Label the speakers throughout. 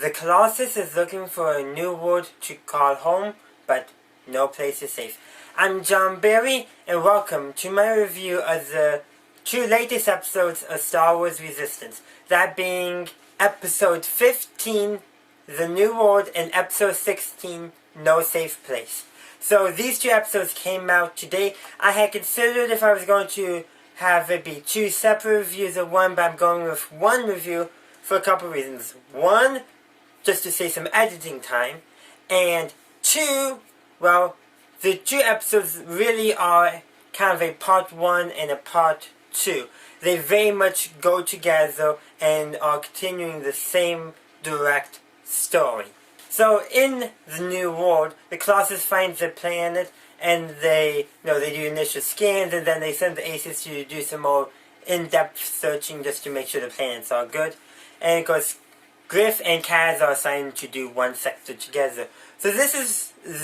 Speaker 1: The Colossus is looking for a new world to call home, but no place is safe. I'm John Berry, and welcome to my review of the two latest episodes of Star Wars Resistance. That being Episode 15, The New World, and Episode 16, No Safe Place. So these two episodes came out today. I had considered if I was going to have it be two separate reviews of one, but I'm going with one review for a couple of reasons. One, just to save some editing time, and two, well, the two episodes really are kind of a part one and a part two. They very much go together and are continuing the same direct story. So in the New World, the Colossus finds a planet, and they do initial scans, and then they send the Aces to do some more in-depth searching just to make sure the planets are good. And of course, Griff and Kaz are assigned to do one sector together. So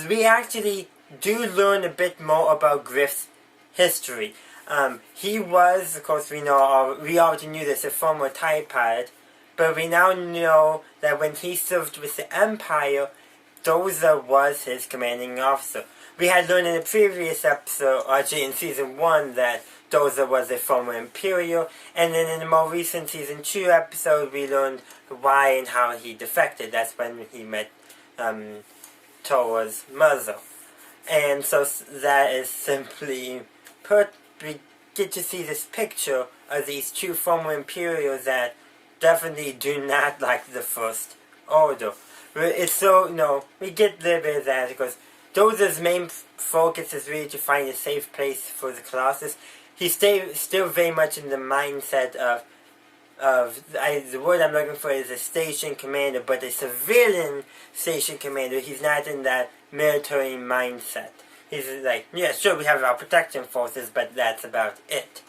Speaker 1: we actually do learn a bit more about Griff's history. He was, of course we already knew this, a former TIE pilot, but we now know that when he served with the Empire, Doza was his commanding officer. We had learned in the previous episode, actually in Season 1, that Doza was a former Imperial, and then in the more recent Season 2 episode, we learned why and how he defected. That's when he met Tora's mother. And so that is simply put, we get to see this picture of these two former Imperials that definitely do not like the First Order. It's so, we get a little bit of that because Doza's main focus is really to find a safe place for the Colossus. He's still very much in the mindset of the word I'm looking for is a station commander, but a civilian station commander. He's not in that military mindset. He's like, yeah, sure, we have our protection forces, but that's about it.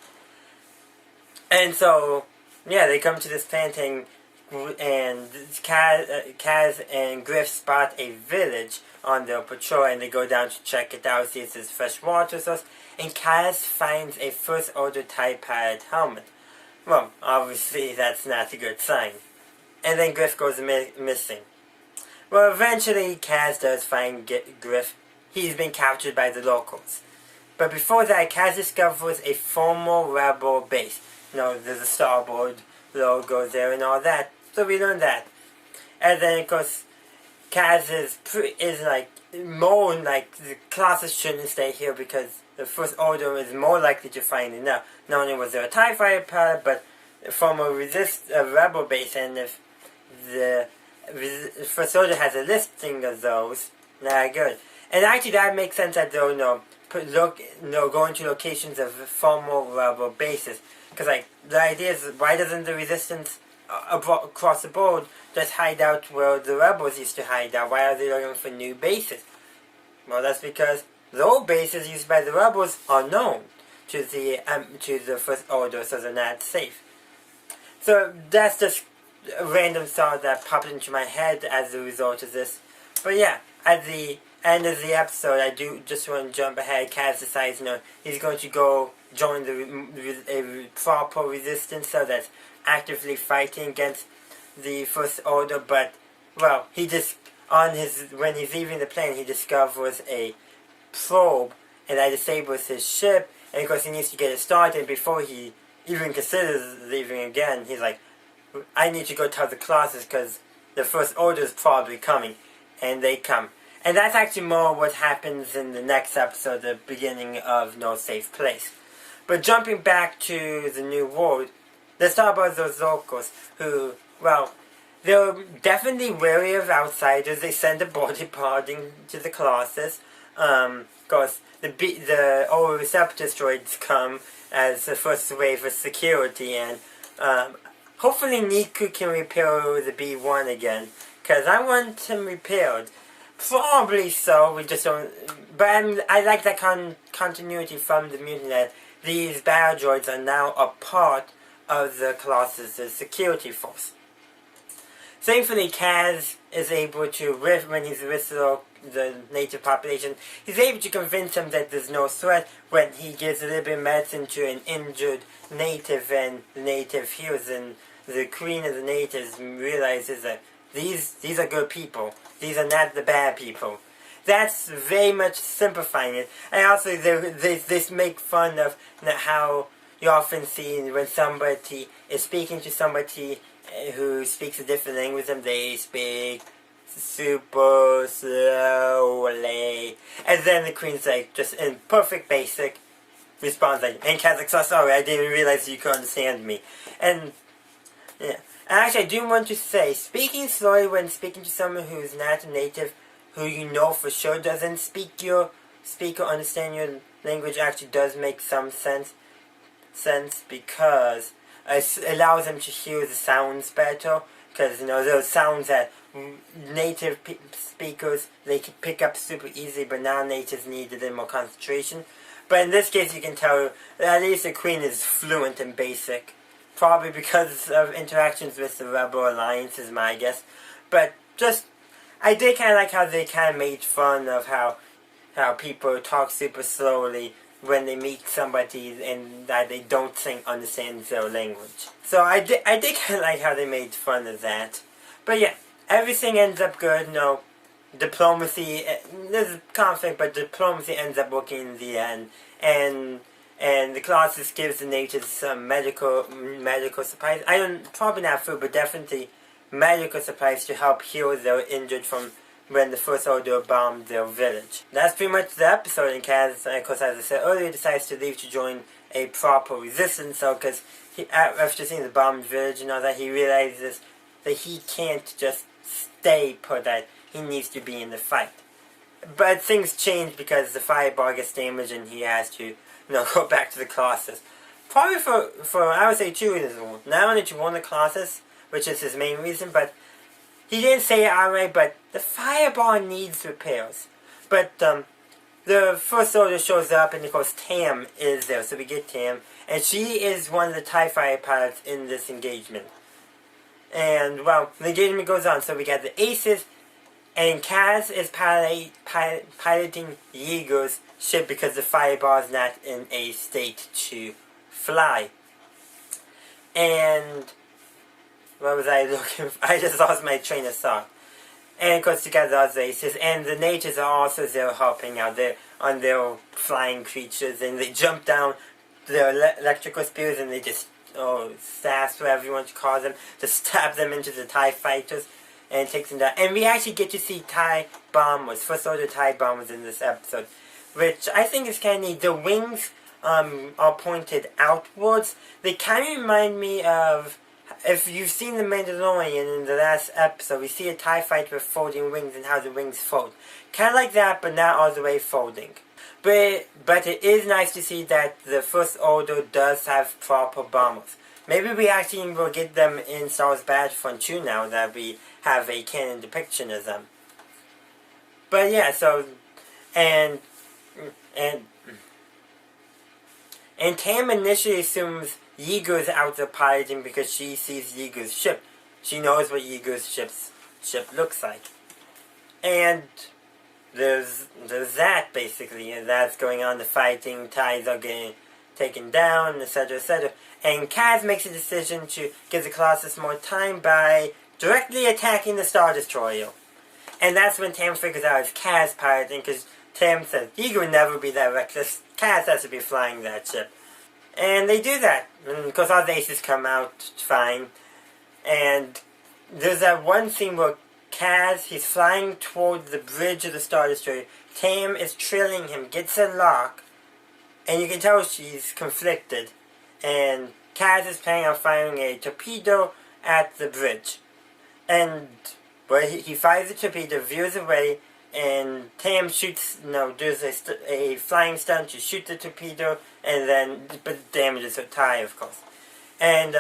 Speaker 1: And so, yeah, they come to this planet and Kaz and Griff spot a village on their patrol, and they go down to check it out, see if there's fresh water source, and Kaz finds a First Order TIE pilot helmet. Well, obviously that's not a good sign. And then Griff goes missing. Well, eventually Kaz does find Griff. He's been captured by the locals. But before that, Kaz discovers a former rebel base. There's a starboard logo there and all that. So we learn that. And then, of course, Kaz is like, more like, the Colossus shouldn't stay here because the First Order is more likely to find it now. Not only was there a TIE fighter pilot, but from a rebel base, and if the First Order has a listing of those, not good. And actually that makes sense that they'll, go into locations of former rebel bases. Because, like, the idea is, why doesn't the Resistance across the board just hide out where the rebels used to hide out? Why are they looking for new bases? Well, that's because the old bases used by the rebels are known to the First Order, so they're not safe. So that's just a random thought that popped into my head as a result of this. But yeah, at the end of the episode, I do just want to jump ahead. Kaz decides, he's going to go join a proper resistance, so that's actively fighting against the First Order. But, well, when he's leaving the plane, he discovers a probe, and that disables his ship, and of course he needs to get it started. Before he even considers leaving again, he's like, I need to go tell the Colossus because the First Order is probably coming. And they come. And that's actually more what happens in the next episode, the beginning of No Safe Place. But jumping back to the New World, let's talk about those locals who, well, they're definitely wary of outsiders. They send a body party to the Colossus. Of course, the old receptor droids come as the first wave of security, and hopefully Niku can repair the B-1 again, because I want him repaired. Probably so, we just don't, but I like that continuity from the mutiny, that these battle droids are now a part of the Colossus' security force. Thankfully, Kaz is able to, when he's with the native population, he's able to convince them that there's no threat when he gives a little bit of medicine to an injured native, and the native heals, and the queen of the natives realizes that these are good people. These are not the bad people. That's very much simplifying it. And also, they make fun of how you often see when somebody is speaking to somebody who speaks a different language and they speak super slowly. And then the queen's like, just in perfect basic response, like, and Kazakh, so sorry, I didn't realize you could understand me. And, yeah. And actually, I do want to say, speaking slowly when speaking to someone who's not a native, who you know for sure doesn't speak or understand your language, actually does make some sense because it allows them to hear the sounds better, because, you know, those sounds that native speakers, they can pick up super easily, but non-natives need a little more concentration. But in this case, you can tell that at least the queen is fluent in basic. Probably because of interactions with the Rebel Alliance is my guess. But just, I did kind of like how they kind of made fun of how people talk super slowly when they meet somebody and that they don't think understands their language. So I did kind of like how they made fun of that. But yeah, everything ends up good. No, diplomacy, there's a conflict, but diplomacy ends up working in the end. And the Colossus gives the natives some medical supplies. Probably not food, but definitely medical supplies to help heal their injured from when the First Order bombed their village. That's pretty much the episode, and Kaz, of course, as I said earlier, decides to leave to join a proper resistance, so because after seeing the bombed village and all that, he realizes that he can't just stay put, that he needs to be in the fight. But things change because the fireball gets damaged and he has to, go back to the Colossus. Probably for I would say 2 reasons. Not only to warn the Colossus, which is his main reason, but he didn't say it outright, but the fireball needs repairs. But the First Order shows up, and of course Tam is there, so we get Tam. And she is one of the TIE Fighter pilots in this engagement. And, well, the engagement goes on, so we got the Aces, and Kaz is piloting Yeager's ship because the fireball is not in a state to fly. And what was I looking for? I just lost my train of thought. And of course, together are the Aces, and the natives are also there helping out there on their flying creatures, and they jump down their electrical spears and they just, staffs, whatever you want to call them, to stab them into the TIE fighters and takes them down. And we actually get to see TIE bombers, First Order TIE bombers in this episode, which I think is kind of neat. The wings are pointed outwards. They kind of remind me of, if you've seen The Mandalorian in the last episode, we see a TIE fighter with folding wings and how the wings fold. Kind of like that, but not all the way folding. But it is nice to see that the First Order does have proper bombers. Maybe we actually will get them in Star Wars Battlefront 2 now that we have a canon depiction of them. But yeah, so, and Tam initially assumes Yeager is out there piloting because she sees Yeager's ship. She knows what Yeager's ship looks like. And there's that, basically, and that's going on. The fighting, TIEs are getting taken down, etc., etc. And Kaz makes a decision to give the Colossus more time by directly attacking the Star Destroyer. And that's when Tam figures out it's Kaz piloting, because Tam says, Yeager would never be that reckless. Kaz has to be flying that ship. And they do that. And of course, all the Aces come out fine. And there's that one scene where Kaz, he's flying toward the bridge of the Star Destroyer. Tam is trailing him, gets a lock, and you can tell she's conflicted. And Kaz is planning on firing a torpedo at the bridge. And he fires the torpedo, veers away, and Tam shoots, does a flying stunt to shoot the torpedo, and then, but damages her TIE, of course. And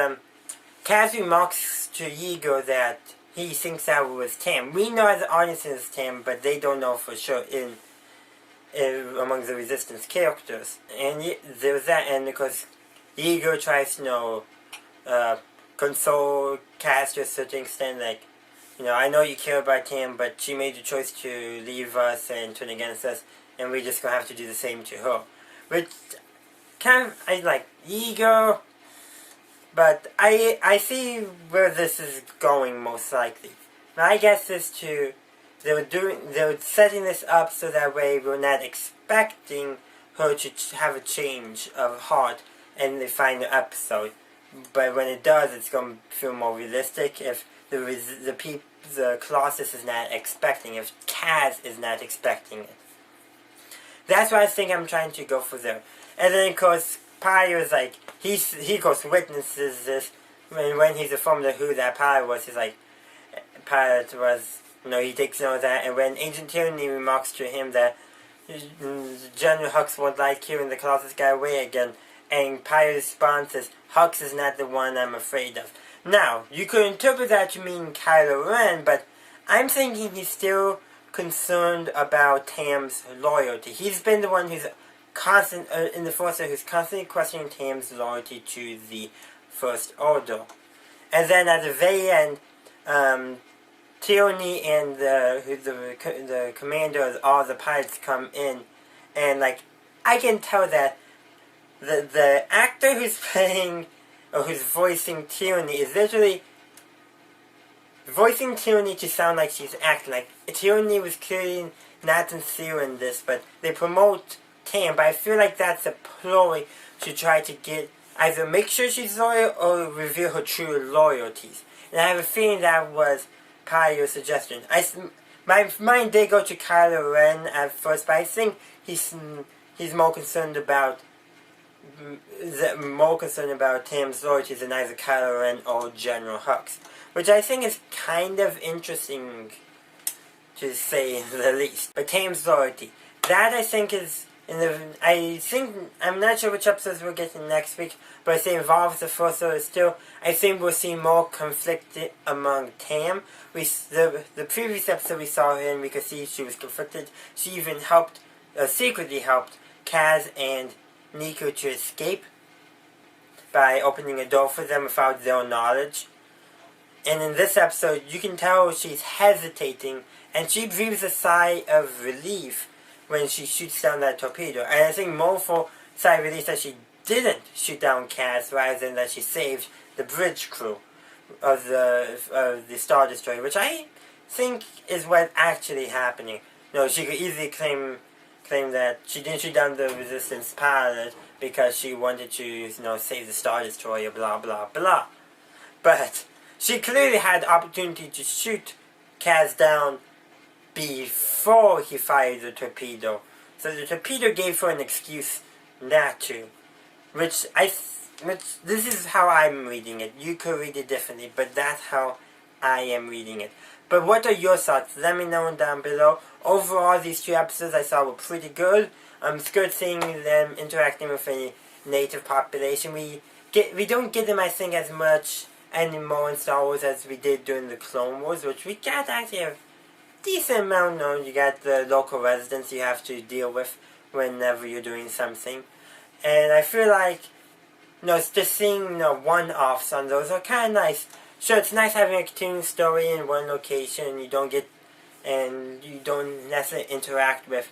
Speaker 1: Kaz remarks to Yeager that he thinks that was Tam. We know as the audience it's Tam, but they don't know for sure in among the Resistance characters. And there's that, and because Yeager tries to, console Kaz to a certain extent, like, I know you care about Tam, but she made the choice to leave us and turn against us, and we're just gonna have to do the same to her. Which, I like Yeager, but I see where this is going most likely. My guess is they were setting this up so that way we're not expecting her to have a change of heart in the final episode. But when it does, it's going to feel more realistic if the Colossus is not expecting, if Kaz is not expecting it. That's what I think I'm trying to go for there. And then, of course, Pyro's like, he of course witnesses this when he's informed of who that pilot was. He's like, pilot was, he takes note of that. And when Agent Tyranny remarks to him that General Hux won't like hearing the Colossus got away again, and Pyro's response is, Hux is not the one I'm afraid of. Now, you could interpret that to mean Kylo Ren, but I'm thinking he's still concerned about Tam's loyalty. He's been the one who's in the Force who's constantly questioning Tam's loyalty to the First Order. And then at the very end, Tyranny and the commander of all the pilots come in, and like, I can tell that the actor who's playing, or who's voicing Tyranny is literally voicing Tyranny to sound like she's acting. Like, Tyranny was clearly not sincere in this, but they promote Tam, but I feel like that's a ploy to try to get, either make sure she's loyal or reveal her true loyalties. And I have a feeling that was Pyro's suggestion. My mind did go to Kylo Ren at first, but I think he's more concerned about Tam's loyalties than either Kylo Ren or General Hux, which I think is kind of interesting, to say the least. But Tam's loyalty, that I think is I'm not sure which episodes we're getting next week, but I think involves the First Order still. I think we'll see more conflict among Tam. The previous episode we saw her in, we could see she was conflicted. She even secretly helped Kaz and Nico to escape by opening a door for them without their knowledge. And in this episode, you can tell she's hesitating, and she breathes a sigh of relief when she shoots down that torpedo. And I think more for sigh of relief that she didn't shoot down Kaz rather than that she saved the bridge crew of the Star Destroyer, which I think is what's actually happening. She could easily claim that she didn't shoot down the Resistance pilot because she wanted to, save the Star Destroyer, blah, blah, blah. But she clearly had the opportunity to shoot Kaz down before he fired the torpedo. So the torpedo gave her an excuse not to. Which this is how I'm reading it. You could read it differently, but that's how I am reading it. But what are your thoughts? Let me know down below. Overall, these 2 episodes I saw were pretty good. It's good seeing them interacting with a native population. We don't get them, I think, as much anymore in Star Wars as we did during the Clone Wars, which we got actually a decent amount. You got the local residents you have to deal with whenever you're doing something. And I feel like, just seeing, one-offs on those are kind of nice. Sure, it's nice having a continuing story in one location. You don't necessarily interact with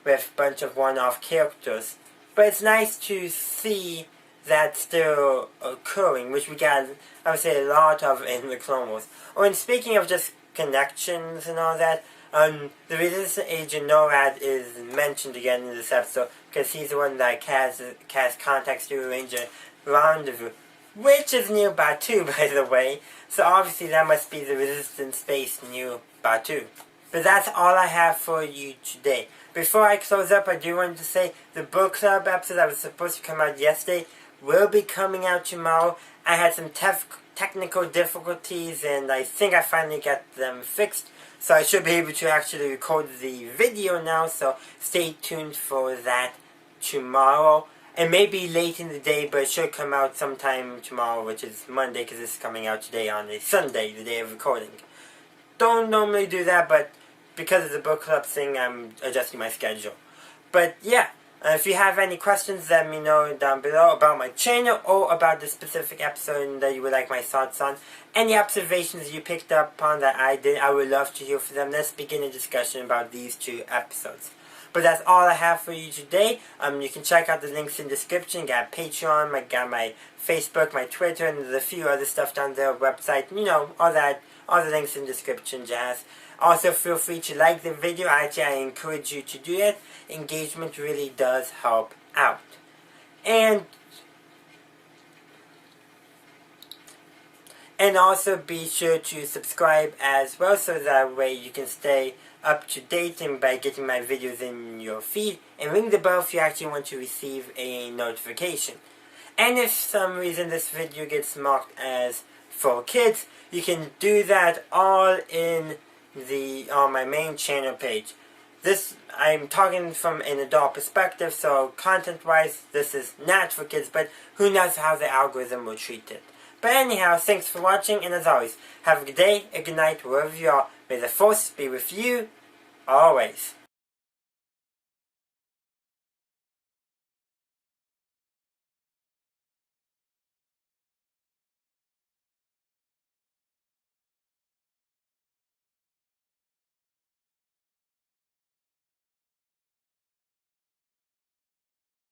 Speaker 1: a bunch of one-off characters. But it's nice to see that still occurring, which we got, I would say, a lot of in the Clone Wars. And speaking of just connections and all that, the Resistance agent NORAD is mentioned again in this episode because he's the one that Kaz contacts to arrange a rendezvous, which is near Batuu, by the way. So obviously that must be the Resistance base near Batuu. But that's all I have for you today. Before I close up, I do want to say the book club episode that was supposed to come out yesterday will be coming out tomorrow. I had some technical difficulties, and I think I finally got them fixed. So I should be able to actually record the video now, so stay tuned for that tomorrow. And maybe late in the day, but it should come out sometime tomorrow, which is Monday, because this is coming out today on a Sunday, the day of recording. Don't normally do that, but because of the book club thing, I'm adjusting my schedule. But yeah, if you have any questions, let me know down below about my channel or about the specific episode that you would like my thoughts on. Any observations you picked up on that I did, I would love to hear from them. Let's begin a discussion about these 2 episodes. But that's all I have for you today. You can check out the links in the description. Got Patreon, got my Facebook, my Twitter, and there's a few other stuff down there, website, all that all the links in the description, jazz. Also, feel free to like the video. Actually, I encourage you to do it. Engagement really does help out. And also be sure to subscribe as well, so that way you can stay up to date and by getting my videos in your feed. And ring the bell if you actually want to receive a notification. And if for some reason this video gets marked as for kids, you can do that all in on my main channel page. This, I'm talking from an adult perspective, so content-wise, this is not for kids, but who knows how the algorithm will treat it. But anyhow, thanks for watching, and as always, have a good day, a good night, wherever you are. May the force be with you, always.